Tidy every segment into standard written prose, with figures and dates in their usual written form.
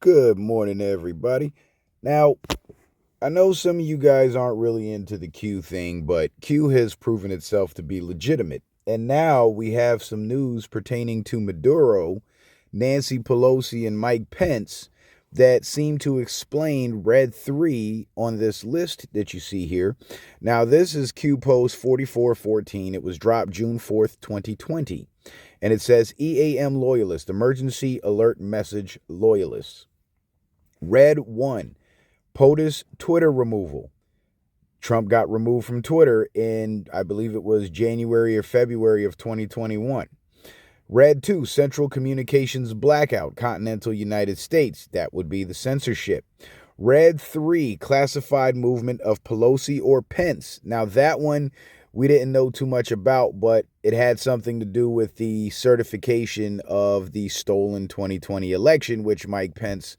Good morning, everybody. Now, I know some of you guys aren't really into the Q thing, but Q has proven itself to be legitimate. And now we have some news pertaining to Maduro, Nancy Pelosi, and Mike Pence that seem to explain Red 3 on this list that you see here. Now, this is Q Post 4414. It was dropped June 4th, 2020. And it says EAM loyalist, emergency alert message loyalists. Red 1, POTUS Twitter removal. Trump got removed from Twitter in, I believe it was January or February of 2021. Red 2, Central Communications blackout, continental United States. That would be the censorship. Red 3, classified movement of Pelosi or Pence. Now, that one we didn't know too much about, but it had something to do with the certification of the stolen 2020 election, which Mike Pence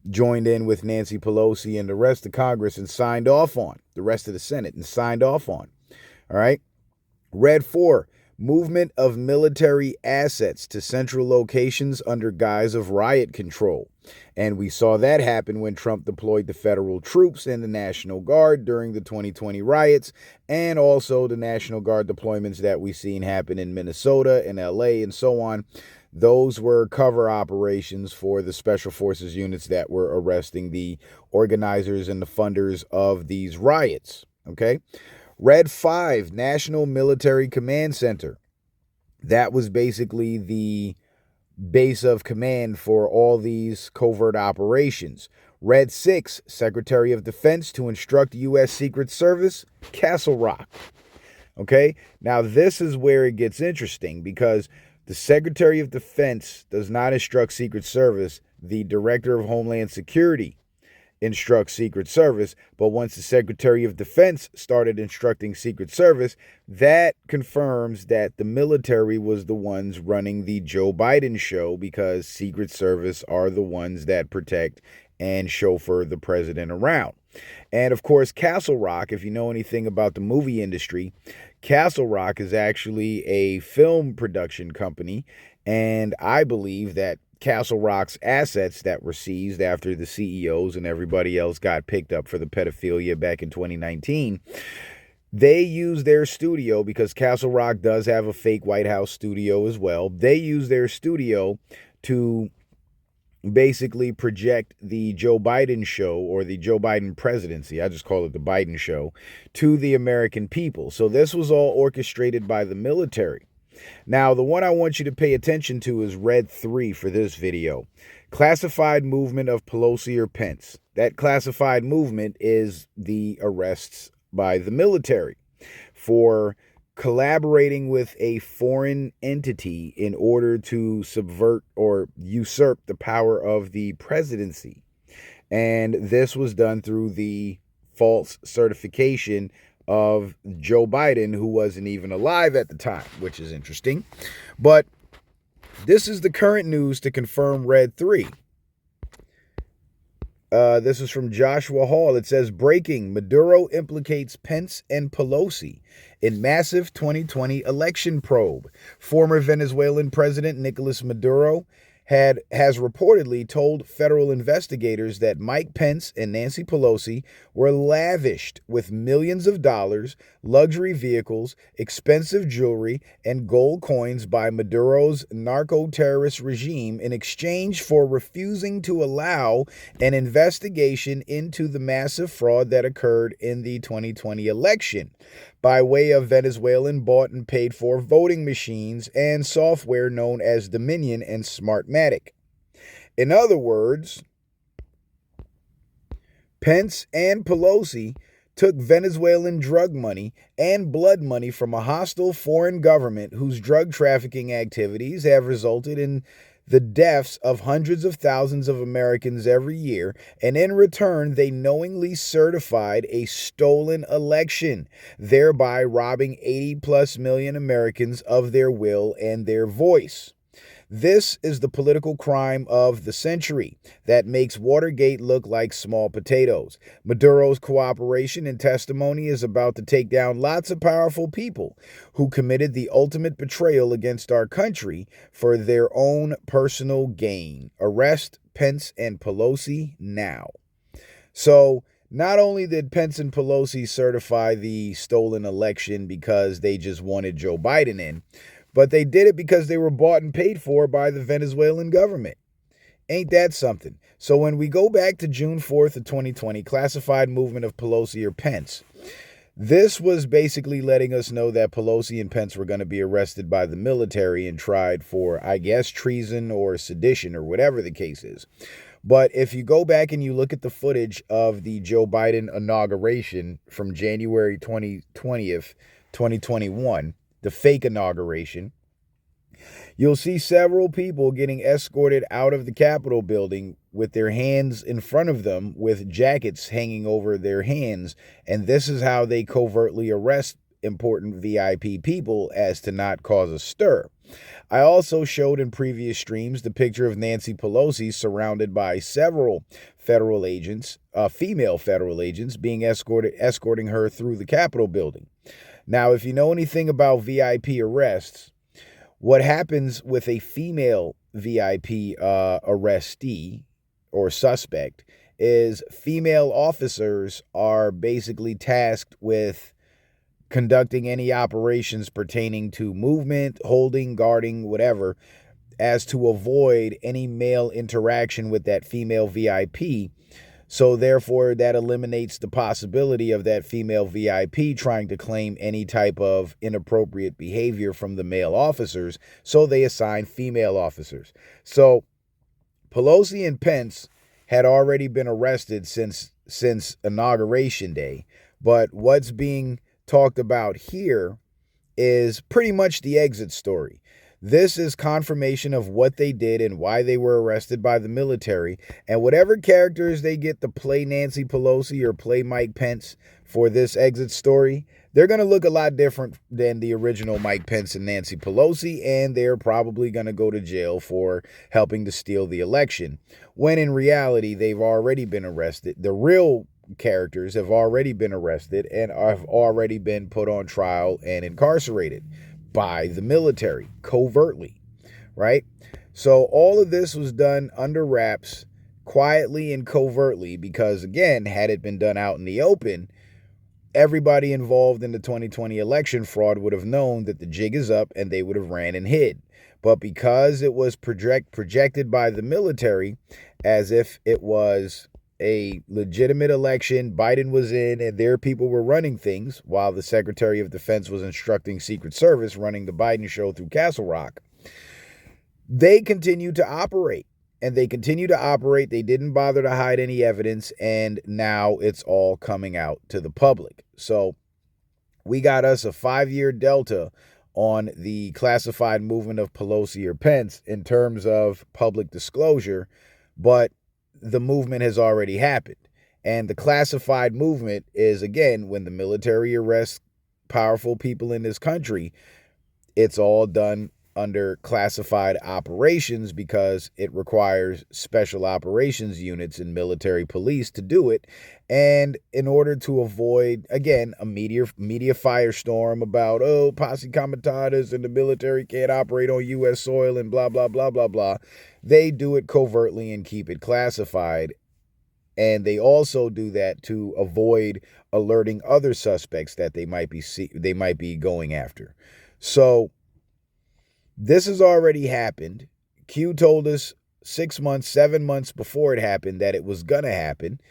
joined in with Nancy Pelosi and the rest of Congress and signed off on, the rest of the Senate, and signed off on. All right. Red 4, movement of military assets to central locations under guise of riot control. And we saw that happen when Trump deployed the federal troops and the National Guard during the 2020 riots, and also the National Guard deployments that we've seen happen in Minnesota and LA and so on. Those were cover operations for the special forces units that were arresting the organizers and the funders of these riots. Okay. Red 5, National Military Command Center. That was basically the base of command for all these covert operations. Red 6, Secretary of Defense to instruct U.S. Secret Service, Castle Rock. Okay, now this is where it gets interesting because the Secretary of Defense does not instruct Secret Service. The Director of Homeland Security instructs Secret Service. But once the Secretary of Defense started instructing Secret Service, that confirms that the military was the ones running the Joe Biden show because Secret Service are the ones that protect and chauffeur the president around. And of course, Castle Rock, if you know anything about the movie industry, Castle Rock is actually a film production company. And I believe that Castle Rock's assets that were seized after the CEOs and everybody else got picked up for the pedophilia back in 2019, they use their studio because Castle Rock does have a fake White House studio as well. They use their studio to basically project the Joe Biden show or the Joe Biden presidency, I just call it the Biden show, to the American people. So this was all orchestrated by the military. Now, the one I want you to pay attention to is Red 3 for this video. Classified movement of Pelosi or Pence. That classified movement is the arrests by the military for collaborating with a foreign entity in order to subvert or usurp the power of the presidency. And this was done through the false certification of Joe Biden, who wasn't even alive at the time, which is interesting. But this is the current news to confirm Red 3. This is from Joshua Hall. It says, breaking, Maduro implicates Pence and Pelosi in massive 2020 election probe. Former Venezuelan President Nicolas Maduro has reportedly told federal investigators that Mike Pence and Nancy Pelosi were lavished with millions of dollars, luxury vehicles, expensive jewelry, and gold coins by Maduro's narco-terrorist regime in exchange for refusing to allow an investigation into the massive fraud that occurred in the 2020 election by way of Venezuelan bought and paid for voting machines and software known as Dominion and Smartmatic. In other words, Pence and Pelosi took Venezuelan drug money and blood money from a hostile foreign government whose drug trafficking activities have resulted in the deaths of hundreds of thousands of Americans every year, and in return, they knowingly certified a stolen election, thereby robbing 80 plus million Americans of their will and their voice. This is the political crime of the century that makes Watergate look like small potatoes. Maduro's cooperation and testimony is about to take down lots of powerful people who committed the ultimate betrayal against our country for their own personal gain. Arrest Pence and Pelosi now. So not only did Pence and Pelosi certify the stolen election because they just wanted Joe Biden in, but they did it because they were bought and paid for by the Venezuelan government. Ain't that something? So when we go back to June 4th of 2020, classified movement of Pelosi or Pence, this was basically letting us know that Pelosi and Pence were going to be arrested by the military and tried for, I guess, treason or sedition or whatever the case is. But if you go back and you look at the footage of the Joe Biden inauguration from January 2020th, 2021, the fake inauguration, you'll see several people getting escorted out of the Capitol building with their hands in front of them with jackets hanging over their hands. And this is how they covertly arrest important VIP people as to not cause a stir. I also showed in previous streams the picture of Nancy Pelosi surrounded by several federal agents, female federal agents, being escorting her through the Capitol building. Now, if you know anything about VIP arrests, what happens with a female VIP arrestee or suspect is female officers are basically tasked with conducting any operations pertaining to movement, holding, guarding, whatever, as to avoid any male interaction with that female VIP. So therefore, that eliminates the possibility of that female VIP trying to claim any type of inappropriate behavior from the male officers. So they assign female officers. So Pelosi and Pence had already been arrested since Inauguration Day. But what's being talked about here is pretty much the exit story. This is confirmation of what they did and why they were arrested by the military. And whatever characters they get to play Nancy Pelosi or play Mike Pence for this exit story, they're going to look a lot different than the original Mike Pence and Nancy Pelosi, and they're probably going to go to jail for helping to steal the election, when in reality, they've already been arrested. The real characters have already been arrested and have already been put on trial and incarcerated by the military covertly, right? So all of this was done under wraps, quietly and covertly, because again, had it been done out in the open, everybody involved in the 2020 election fraud would have known that the jig is up and they would have ran and hid. But because it was projected by the military as if it was a legitimate election, Biden was in, and their people were running things while the Secretary of Defense was instructing Secret Service running the Biden show through Castle Rock. They continued to operate, and they continue to operate. They didn't bother to hide any evidence, and now it's all coming out to the public. So we got us a 5-year delta on the classified movement of Pelosi or Pence in terms of public disclosure, but the movement has already happened. And the classified movement is, again, when the military arrests powerful people in this country, it's all done under classified operations because it requires special operations units and military police to do it. And in order to avoid, again, a media firestorm about, oh, posse comitatus and the military can't operate on U.S. soil and blah, blah, blah, blah, blah, they do it covertly and keep it classified. And they also do that to avoid alerting other suspects that they might be going after. So this has already happened. Q told us 6 months, 7 months before it happened that it was going to happen.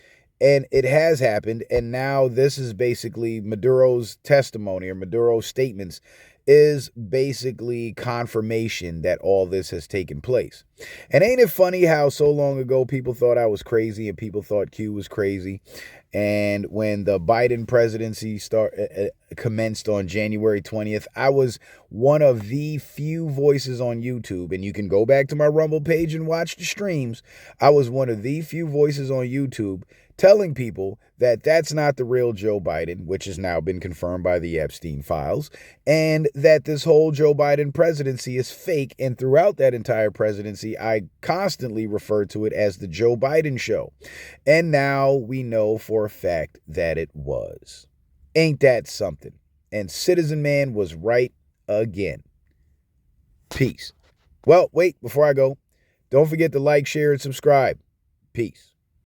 And it has happened. And now this is basically Maduro's testimony or Maduro's statements is basically confirmation that all this has taken place. And ain't it funny how so long ago people thought I was crazy and people thought Q was crazy? And when the Biden presidency commenced on January 20th, I was one of the few voices on YouTube, and you can go back to my Rumble page and watch the streams. I was one of the few voices on YouTube telling people that that's not the real Joe Biden, which has now been confirmed by the Epstein files, and that this whole Joe Biden presidency is fake. And throughout that entire presidency, I constantly referred to it as the Joe Biden show. And now we know for a fact that it was. Ain't that something? And Citizen Man was right again. Peace. Well, wait, before I go, Don't forget to like, share, and subscribe. Peace.